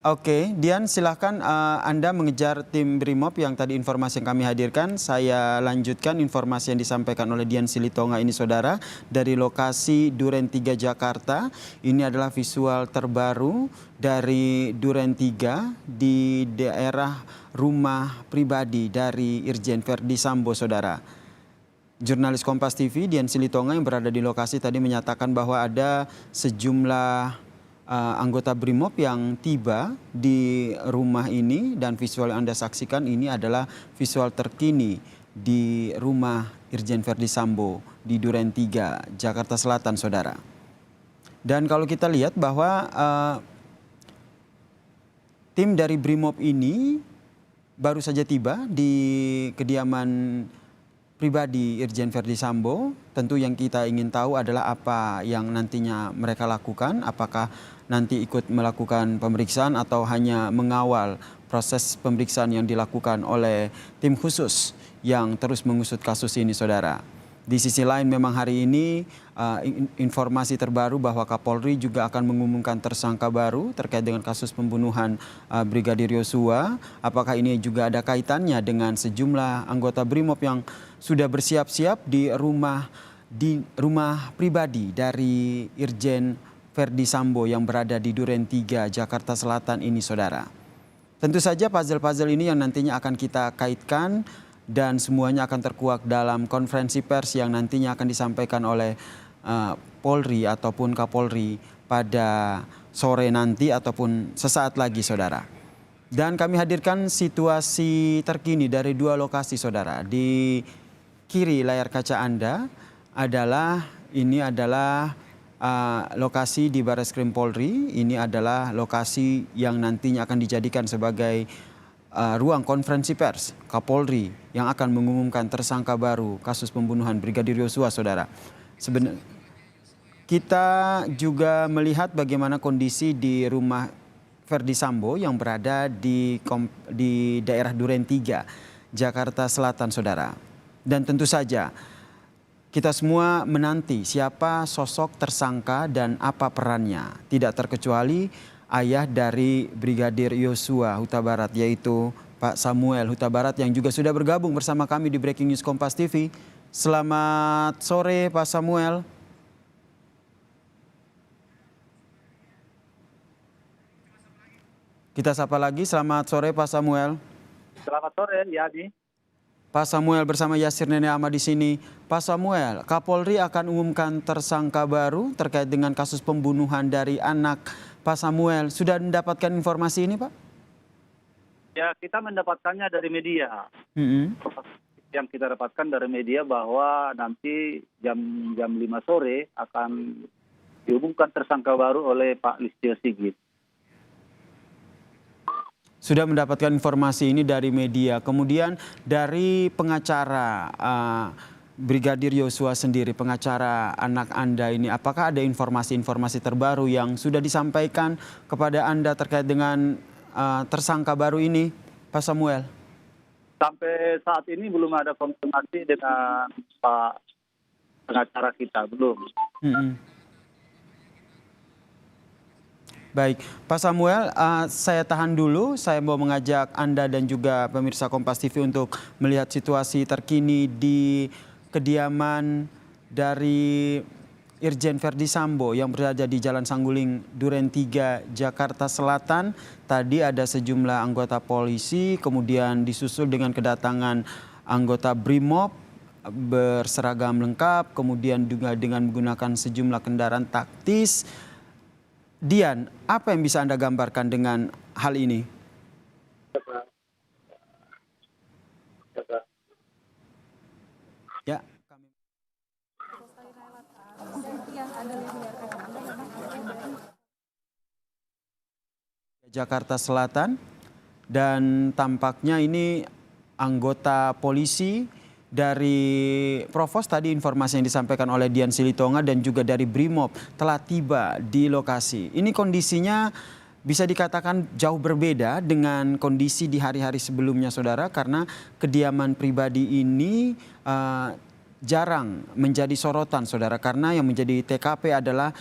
Oke, Dian silahkan Anda mengejar tim Brimob yang tadi informasi yang kami hadirkan. Saya lanjutkan informasi yang disampaikan oleh Dian Silitonga ini saudara. Dari lokasi Duren 3 Jakarta, ini adalah visual terbaru dari Duren 3 di daerah rumah pribadi dari Irjen Verdi Sambo saudara. Jurnalis Kompas TV Dian Silitonga yang berada di lokasi tadi menyatakan bahwa ada sejumlah anggota Brimob yang tiba di rumah ini, dan visual yang Anda saksikan ini adalah visual terkini di rumah Irjen Verdi Sambo di Duren 3 Jakarta Selatan saudara. Dan kalau kita lihat bahwa tim dari Brimob ini baru saja tiba di kediaman pribadi Irjen Verdi Sambo. Tentu yang kita ingin tahu adalah apa yang nantinya mereka lakukan, apakah nanti ikut melakukan pemeriksaan atau hanya mengawal proses pemeriksaan yang dilakukan oleh tim khusus yang terus mengusut kasus ini saudara. Di sisi lain memang hari ini informasi terbaru bahwa Kapolri juga akan mengumumkan tersangka baru terkait dengan kasus pembunuhan Brigadir Yosua. Apakah ini juga ada kaitannya dengan sejumlah anggota Brimob yang sudah bersiap-siap di rumah pribadi dari Irjen Verdi Sambo yang berada di Duren 3 Jakarta Selatan ini saudara. Tentu saja puzzle-puzzle ini yang nantinya akan kita kaitkan dan semuanya akan terkuak dalam konferensi pers yang nantinya akan disampaikan oleh Polri ataupun Kapolri pada sore nanti ataupun sesaat lagi saudara. Dan kami hadirkan situasi terkini dari dua lokasi saudara. Di kiri layar kaca Anda ini adalah lokasi di Barreskrim Polri. Ini adalah lokasi yang nantinya akan dijadikan sebagai ruang konferensi pers Kapolri yang akan mengumumkan tersangka baru kasus pembunuhan Brigadir Yosua saudara. Sebenarnya kita juga melihat bagaimana kondisi di rumah Verdi Sambo yang berada di daerah Duren 3 Jakarta Selatan saudara. Dan tentu saja kita semua menanti siapa sosok tersangka dan apa perannya. Tidak terkecuali ayah dari Brigadir Yosua Huta Barat, yaitu Pak Samuel Huta Barat yang juga sudah bergabung bersama kami di Breaking News Kompas TV. Selamat sore Pak Samuel. Kita sapa lagi, selamat sore Pak Samuel. Selamat sore, Yadi. Pak Samuel bersama Yasir Nene Ahmad di sini. Pak Samuel, Kapolri akan umumkan tersangka baru terkait dengan kasus pembunuhan dari anak Pak Samuel. Sudah mendapatkan informasi ini, Pak? Ya, kita mendapatkannya dari media. Yang kita dapatkan dari media bahwa nanti jam 5 sore akan diumumkan tersangka baru oleh Pak Listio Sigit. Sudah mendapatkan informasi ini dari media. Kemudian dari pengacara Brigadir Yosua sendiri, pengacara anak Anda ini, apakah ada informasi-informasi terbaru yang sudah disampaikan kepada Anda terkait dengan tersangka baru ini, Pak Samuel? Sampai saat ini belum ada konfirmasi dengan Pak pengacara kita, belum. Baik, Pak Samuel, saya tahan dulu. Saya mau mengajak Anda dan juga pemirsa Kompas TV untuk melihat situasi terkini di kediaman dari Irjen Verdi Sambo yang berada di Jalan Sangguling, Duren 3, Jakarta Selatan. Tadi ada sejumlah anggota polisi, kemudian disusul dengan kedatangan anggota Brimob berseragam lengkap, kemudian juga dengan menggunakan sejumlah kendaraan taktis. Dian, apa yang bisa Anda gambarkan dengan hal ini? Ya, Jakarta Selatan, dan tampaknya ini anggota polisi dari Provos, tadi informasi yang disampaikan oleh Dian Silitonga, dan juga dari Brimob telah tiba di lokasi. Ini kondisinya bisa dikatakan jauh berbeda dengan kondisi di hari-hari sebelumnya saudara, karena kediaman pribadi ini jarang menjadi sorotan saudara, karena yang menjadi TKP adalah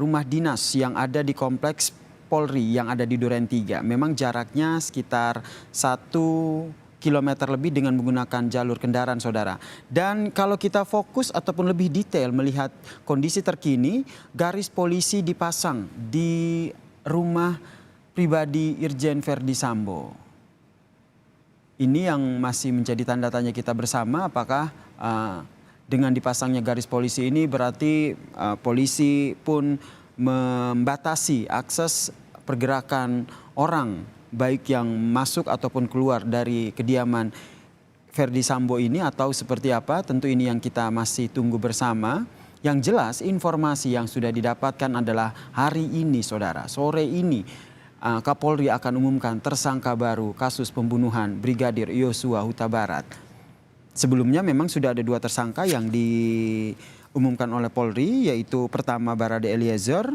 rumah dinas yang ada di kompleks Polri yang ada di Duren 3. Memang jaraknya sekitar 1 kilometer lebih dengan menggunakan jalur kendaraan, saudara. Dan kalau kita fokus ataupun lebih detail melihat kondisi terkini, garis polisi dipasang di rumah pribadi Irjen Verdi Sambo. Ini yang masih menjadi tanda tanya kita bersama, apakah dengan dipasangnya garis polisi ini berarti polisi pun membatasi akses pergerakan orang baik yang masuk ataupun keluar dari kediaman Verdi Sambo ini, atau seperti apa? Tentu ini yang kita masih tunggu bersama. Yang jelas informasi yang sudah didapatkan adalah hari ini, saudara, sore ini Kapolri akan umumkan tersangka baru kasus pembunuhan Brigadir Yosua Huta Barat. Sebelumnya memang sudah ada 2 tersangka yang diumumkan oleh Polri, yaitu pertama Barade Eliezer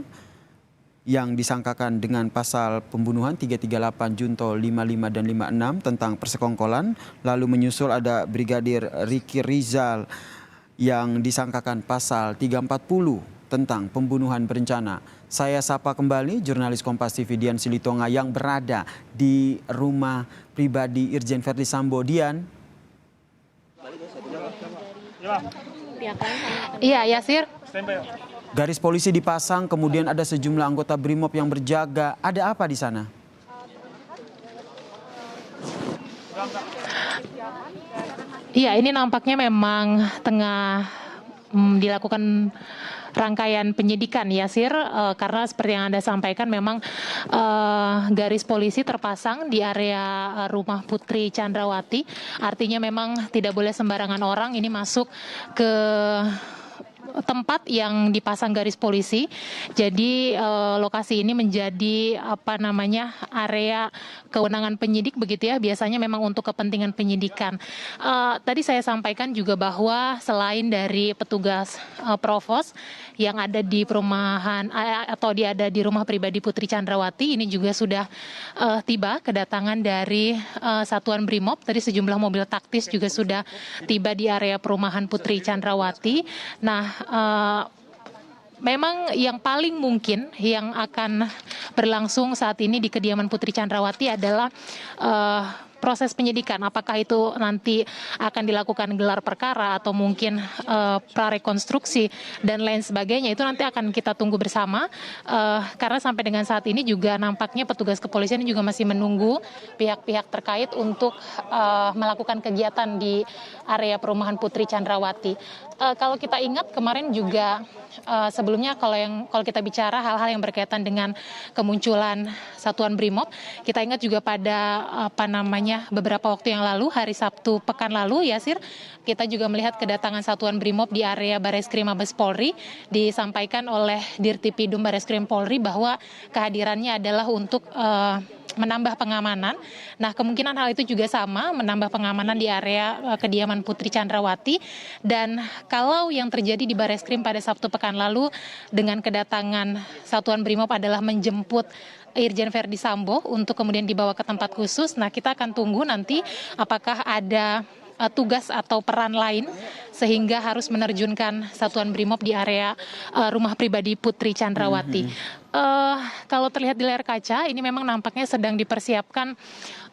yang disangkakan dengan pasal pembunuhan 338 Junto 55 dan 56 tentang persekongkolan. Lalu menyusul ada Brigadir Riki Rizal yang disangkakan pasal 340 tentang pembunuhan berencana. Saya sapa kembali jurnalis Kompas TV Dian Silitonga yang berada di rumah pribadi Irjen Verdi Sambo. Dian. Iya, Yasir. Garis polisi dipasang, kemudian ada sejumlah anggota BRIMOB yang berjaga. Ada apa di sana? Iya, ini nampaknya memang tengah dilakukan rangkaian penyidikan, Yasir, karena seperti yang Anda sampaikan memang garis polisi terpasang di area rumah Putri Chandrawati. Artinya memang tidak boleh sembarangan orang ini masuk ke tempat yang dipasang garis polisi. Jadi lokasi ini menjadi area kewenangan penyidik begitu ya. Biasanya memang untuk kepentingan penyidikan. Tadi saya sampaikan juga bahwa selain dari petugas provos yang ada di perumahan atau ada di rumah pribadi Putri Chandrawati, ini juga sudah tiba kedatangan dari Satuan BRIMOB. Tadi sejumlah mobil taktis juga sudah tiba di area perumahan Putri Chandrawati. Nah, memang yang paling mungkin yang akan berlangsung saat ini di kediaman Putri Chandrawati adalah proses penyidikan. Apakah itu nanti akan dilakukan gelar perkara atau mungkin prarekonstruksi dan lain sebagainya, itu nanti akan kita tunggu bersama. Karena sampai dengan saat ini juga nampaknya petugas kepolisian juga masih menunggu pihak-pihak terkait untuk melakukan kegiatan di area perumahan Putri Chandrawati. Kalau kita ingat kemarin juga sebelumnya kalau kita bicara hal-hal yang berkaitan dengan kemunculan Satuan BRIMOB, kita ingat juga pada beberapa waktu yang lalu, hari Sabtu pekan lalu, Yasir, kita juga melihat kedatangan Satuan BRIMOB di area Bareskrim Mabes Polri. Disampaikan oleh Dirtipidum Bareskrim Polri bahwa kehadirannya adalah untuk menambah pengamanan. Nah, kemungkinan hal itu juga sama, menambah pengamanan di area kediaman Putri Chandrawati. Dan kalau yang terjadi di Bareskrim pada Sabtu pekan lalu dengan kedatangan Satuan BRIMOB adalah menjemput Irjen Verdi Sambo untuk kemudian dibawa ke tempat khusus. Nah, kita akan tunggu nanti apakah ada tugas atau peran lain sehingga harus menerjunkan Satuan BRIMOB di area rumah pribadi Putri Chandrawati. Kalau terlihat di layar kaca, ini memang nampaknya sedang dipersiapkan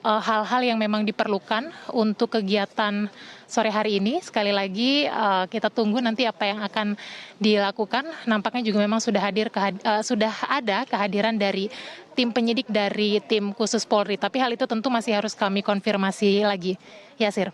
hal-hal yang memang diperlukan untuk kegiatan sore hari ini. Sekali lagi kita tunggu nanti apa yang akan dilakukan. Nampaknya juga memang sudah ada kehadiran dari tim penyidik dari tim khusus Polri. Tapi hal itu tentu masih harus kami konfirmasi lagi. Yasir.